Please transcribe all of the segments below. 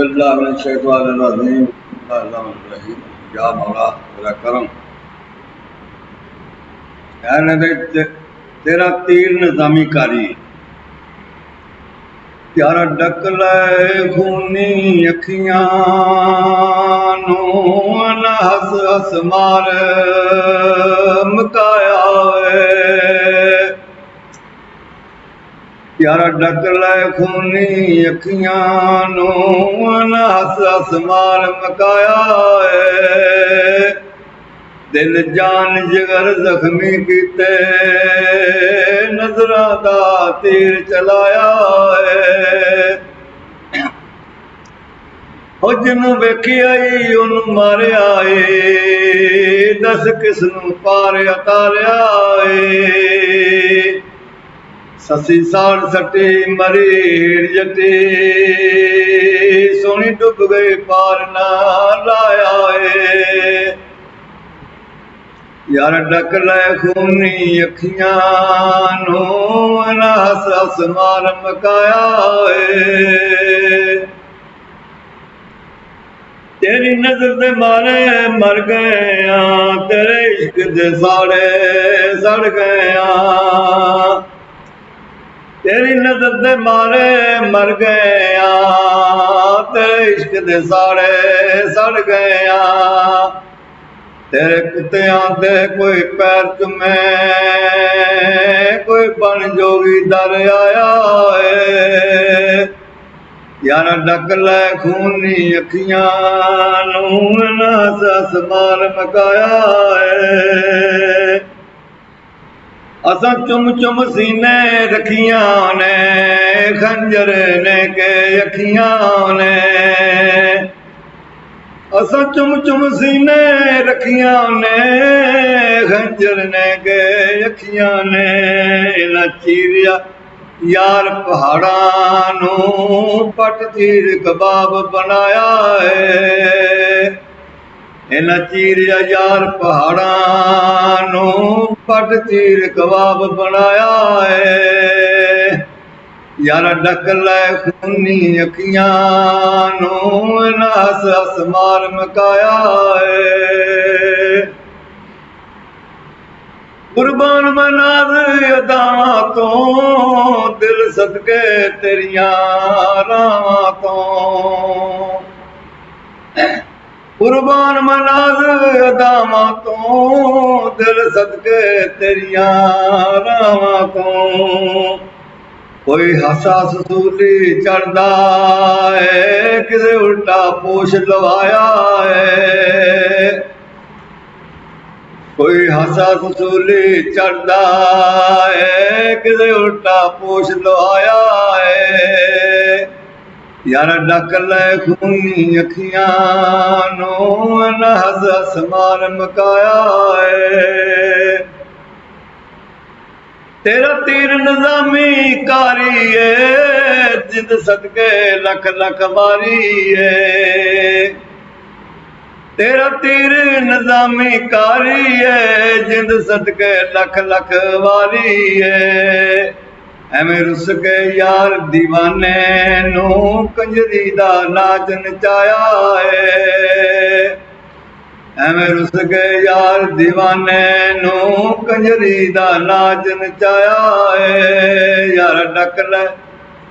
बिल्लाह मिन शैतानिर रजीम। बिस्मिल्लाहिर्रहमानिर्रहीम। या मौला तेरा करम है तेरा तीर निजामी कारी। प्यारा डक ले खूनी अखियां नू न हस हस मार मकाया है। प्यारा डक ले खूनी अखियां नू न हस हस मार मकाया है। दिल जान जिगर जख्मी कीते नजरां दा तीर चलाया है। ओ जिन्नू वेखिया ही ओनू मारिया है। दस किसनू पार उतारिया है। ससी साड़ सटी मरीर जटी सोनी डुब गई पार ना लाया है। यार डक ले खूनी अखियां नू न हस हस मार मकाया है। तेरी नजर दे मारे मर गए तेरे इश्क दे साड़े सड़ गए। तेरी नजर दे मारे मर गए तेरे इश्क दे साड़े सड़ गए। तेरे कुत्तियां दे कोई पैर चुमे कोई बन जोगी दर आया है। यार डक ले खूनी अखियां नू न हस हस मार मकाया है। असां चुम चुम सीने रखियां ने खंजर ने के अखियां ने। असां चुम चुम सीने रखियां ने खंजर ने के अखियां ने। इन्हां चीरिया यार पहाड़ां नू पट चीर कबाब बनाया है। इन्हां चीरिया यार पहाड़ां नू पट चीर कबाब बनाया है। यार डक ले खूनी अखियां नू न हस हस मार मकाया है। कुर्बान मनाज अदावां तो दिल सदके तेरियां रावां तो। कुर्बान मनाज अदावां तो दिल सदके तेरियां रावां तो। कोई हसा सूली चढ़दा है किसे उल्टा पोश लवाया है। कोई हसा सूली चढ़दा है किसे उल्टा पोश लवाया है। यार डक ले खूनी अखियां नू न हस हस मार मकाया है। तेरा तीर निजामी कारी है जिंद सदके लख लख वारी है। तेरा तीर निजामी कारी है जिंद सदके लख लख वारी है। एवें रुस के यार दीवाने नू कंजरी दा नाच नचाया है। एवें रुस गए यार दीवाने नू कंजरी दा नाच नचाया है। यार डक ले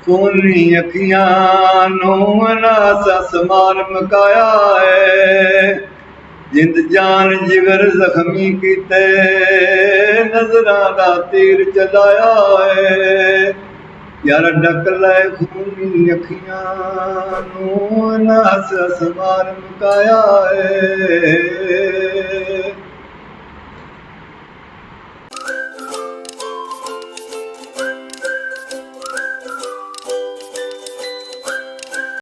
खूनी अखियां नू न हस हस मार मकाया है। जिंद जान जिगर जख्मी कीते नजरां दा तीर चलाया है। यार डक ले खूनी अखियां नू न हस हस मार मकाया है।